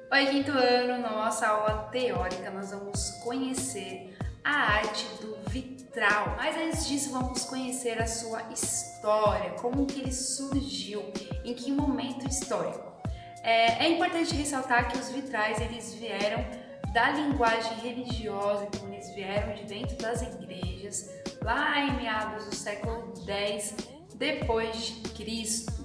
Oi, quinto ano, na nossa aula teórica nós vamos conhecer a arte do vitral. Mas antes disso vamos conhecer a sua história, como que ele surgiu, em que momento histórico. É importante ressaltar que os vitrais eles vieram da linguagem religiosa, então eles vieram de dentro das igrejas, lá em meados do século X depois de Cristo.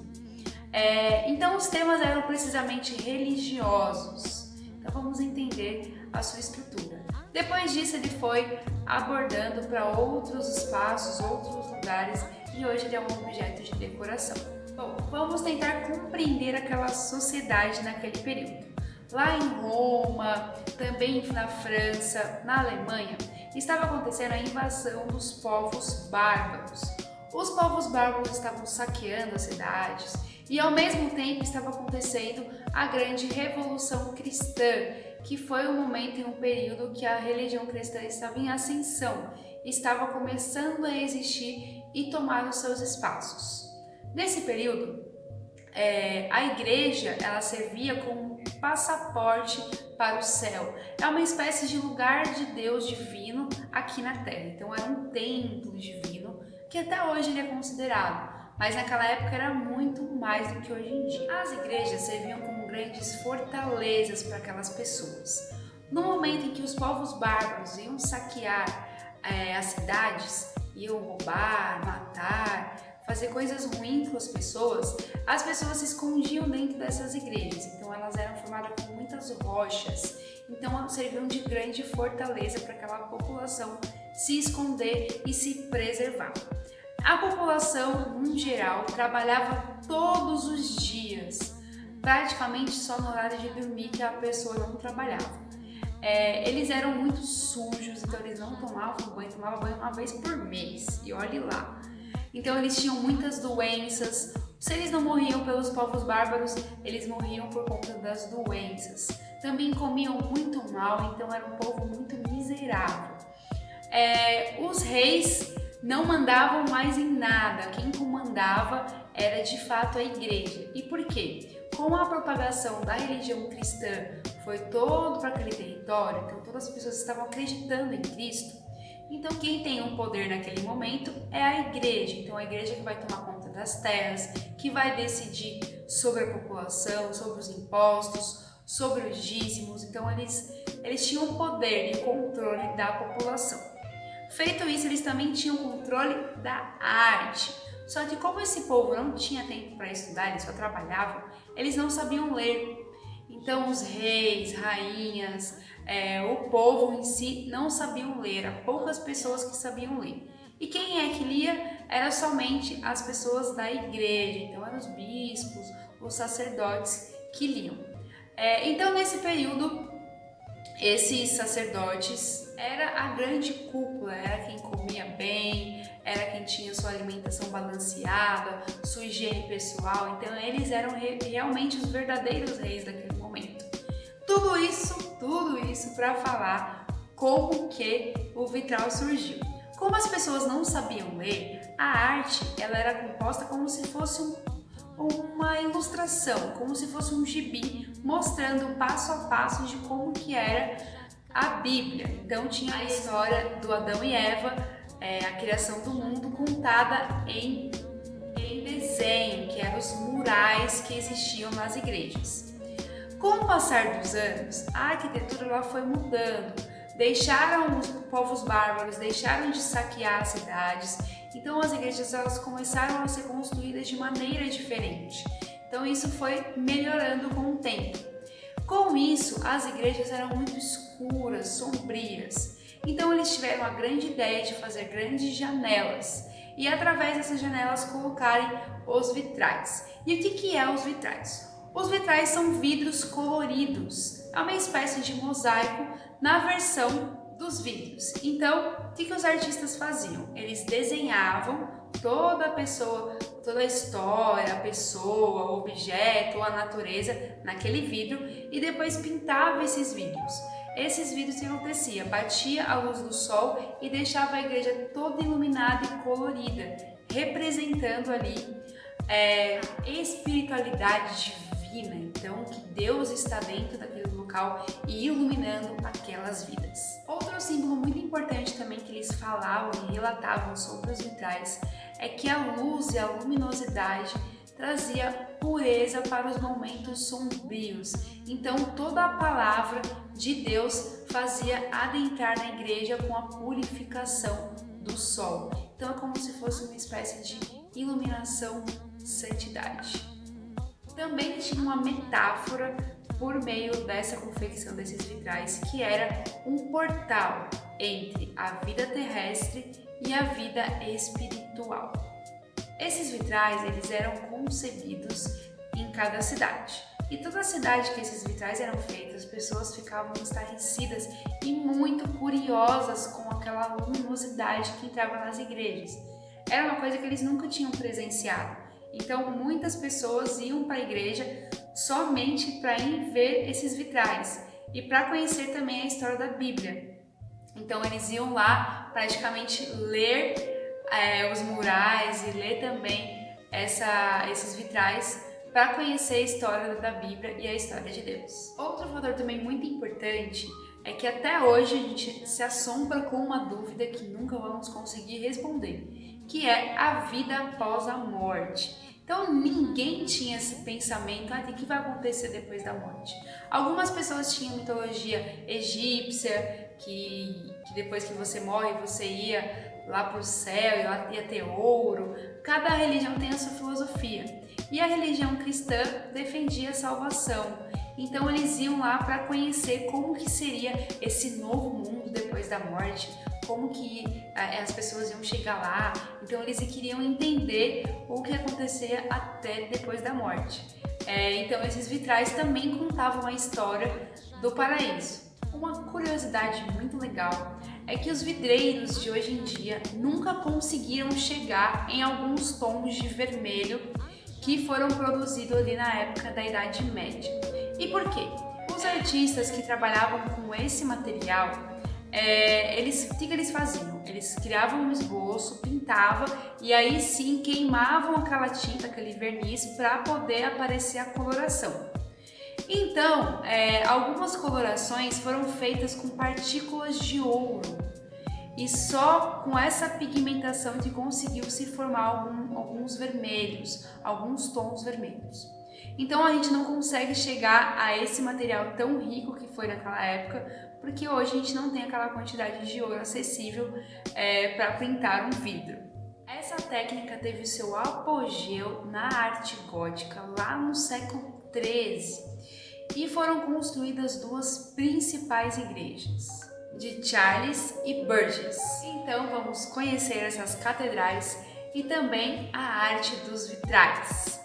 Então os temas eram precisamente religiosos. Então vamos entender a sua estrutura. Depois disso ele foi abordando para outros espaços, outros lugares e hoje ele é um objeto de decoração. Bom, vamos tentar compreender aquela sociedade naquele período. Lá em Roma, também na França, na Alemanha, estava acontecendo a invasão dos povos bárbaros. Os povos bárbaros estavam saqueando as cidades e ao mesmo tempo estava acontecendo a grande Revolução Cristã, que foi um momento e um período que a religião cristã estava em ascensão, estava começando a existir e tomar os seus espaços. Nesse período, a igreja ela servia como um passaporte para o céu. É uma espécie de lugar de Deus divino aqui na Terra. Então era um templo divino que até hoje ele é considerado, mas naquela época era muito mais do que hoje em dia. As igrejas serviam como grandes fortalezas para aquelas pessoas. No momento em que os povos bárbaros iam saquear as cidades, iam roubar, matar, fazer coisas ruins com as pessoas se escondiam dentro dessas igrejas. Então elas eram formadas com muitas rochas. Então elas serviam de grande fortaleza para aquela população se esconder e se preservar. A população, em geral, trabalhava todos os dias, praticamente só no horário de dormir que a pessoa não trabalhava. Eles eram muito sujos, então eles não tomavam banho uma vez por mês, e olhe lá. Então eles tinham muitas doenças. Se eles não morriam pelos povos bárbaros, eles morriam por conta das doenças. Também comiam muito mal, então era um povo muito miserável. Os reis não mandavam mais em nada, quem comandava era de fato a igreja. E por quê? Com a propagação da religião cristã foi todo para aquele território, então todas as pessoas estavam acreditando em Cristo. Então quem tem o poder naquele momento é a igreja. Então a igreja que vai tomar conta das terras, que vai decidir sobre a população, sobre os impostos, sobre os dízimos. Então eles tinham poder e controle da população. Feito isso, eles também tinham controle da arte. Só que como esse povo não tinha tempo para estudar, eles só trabalhavam, eles não sabiam ler. Então os reis, rainhas, o povo em si não sabiam ler, eram poucas pessoas que sabiam ler. E quem é que lia? Era somente as pessoas da igreja, então eram os bispos, os sacerdotes que liam. Então nesse período, esses sacerdotes era a grande cúpula, era quem comia bem, era quem tinha sua alimentação balanceada, sua higiene pessoal, então eles eram realmente os verdadeiros reis daquele momento. Tudo isso para falar como que o vitral surgiu. Como as pessoas não sabiam ler, a arte ela era composta como se fosse uma ilustração, como se fosse um gibi, mostrando passo a passo de como que era a Bíblia. Então tinha a história do Adão e Eva, a criação do mundo contada em desenho, que eram os murais que existiam nas igrejas. Com o passar dos anos, a arquitetura ela foi mudando, deixaram os povos bárbaros, deixaram de saquear as cidades, então as igrejas elas começaram a ser construídas de maneira diferente. Então isso foi melhorando com o tempo. Com isso, as igrejas eram muito escuras, sombrias. Então eles tiveram a grande ideia de fazer grandes janelas e através dessas janelas colocarem os vitrais. E o que é os vitrais? Os vitrais são vidros coloridos, é uma espécie de mosaico na versão dos vidros. Então, o que os artistas faziam? Eles desenhavam toda a pessoa, toda a história, a pessoa, o objeto, a natureza naquele vidro e depois pintavam esses vidros. Esses vidros que acontecia? Batia a luz do sol e deixava a igreja toda iluminada e colorida, representando ali espiritualidade divina. Então, que Deus está dentro daquele lugar local e iluminando aquelas vidas. Outro símbolo muito importante também que eles falavam e relatavam sobre os vitrais é que a luz e a luminosidade trazia pureza para os momentos sombrios. Então toda a palavra de Deus fazia adentrar na igreja com a purificação do sol. Então é como se fosse uma espécie de iluminação, santidade. Também tinha uma metáfora por meio dessa confecção desses vitrais, que era um portal entre a vida terrestre e a vida espiritual. Esses vitrais, eles eram concebidos em cada cidade. E toda cidade que esses vitrais eram feitos, as pessoas ficavam estarrecidas e muito curiosas com aquela luminosidade que entrava nas igrejas. Era uma coisa que eles nunca tinham presenciado. Então, muitas pessoas iam para a igreja somente para ir ver esses vitrais e para conhecer também a história da Bíblia. Então, eles iam lá praticamente ler os murais e ler também esses vitrais para conhecer a história da Bíblia e a história de Deus. Outro fator também muito importante é que até hoje a gente se assombra com uma dúvida que nunca vamos conseguir responder, que é a vida após a morte. Então ninguém tinha esse pensamento, o que vai acontecer depois da morte? Algumas pessoas tinham mitologia egípcia, que depois que você morre você ia lá para o céu e lá ia ter ouro. Cada religião tem a sua filosofia. E a religião cristã defendia a salvação. Então eles iam lá para conhecer como que seria esse novo mundo depois da morte, como que as pessoas iam chegar lá. Então eles queriam entender o que acontecia até depois da morte. Então esses vitrais também contavam a história do paraíso. Uma curiosidade muito legal é que os vidreiros de hoje em dia nunca conseguiram chegar em alguns tons de vermelho que foram produzidos ali na época da Idade Média. E por quê? Os artistas que trabalhavam com esse material, o que eles faziam? Eles criavam um esboço, pintavam e aí sim queimavam aquela tinta, aquele verniz para poder aparecer a coloração. Então, algumas colorações foram feitas com partículas de ouro e só com essa pigmentação que conseguiu se formar alguns vermelhos, alguns tons vermelhos. Então a gente não consegue chegar a esse material tão rico que foi naquela época, porque hoje a gente não tem aquela quantidade de ouro acessível para pintar um vidro. Essa técnica teve seu apogeu na arte gótica lá no século XIII e foram construídas duas principais igrejas, de Charles e Burgess. Então vamos conhecer essas catedrais e também a arte dos vitrais.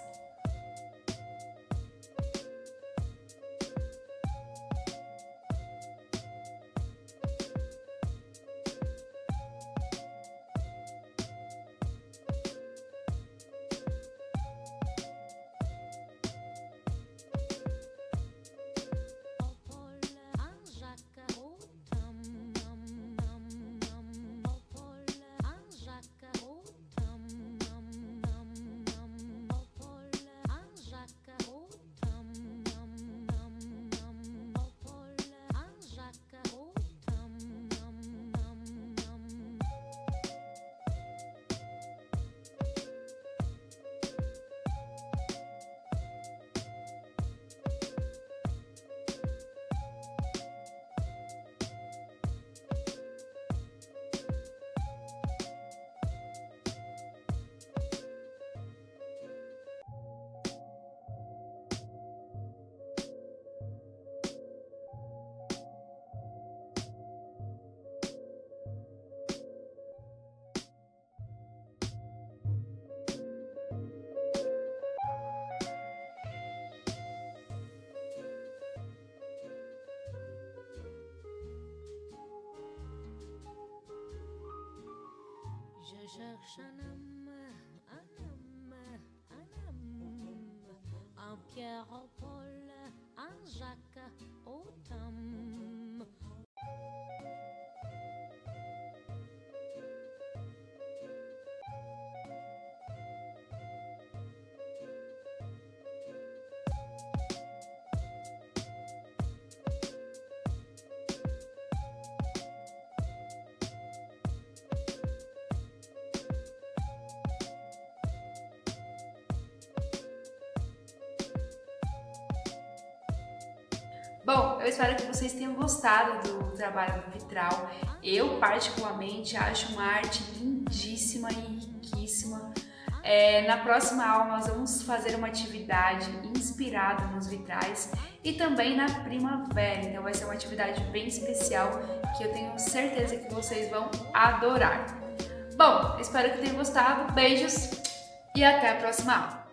Je cherche un homme, un Pierre au Paul, un Jacques au Tom. Bom, eu espero que vocês tenham gostado do trabalho do vitral. Eu, particularmente, acho uma arte lindíssima e riquíssima. Na próxima aula nós vamos fazer uma atividade inspirada nos vitrais e também na primavera, então vai ser uma atividade bem especial que eu tenho certeza que vocês vão adorar. Bom, espero que tenham gostado, beijos e até a próxima aula!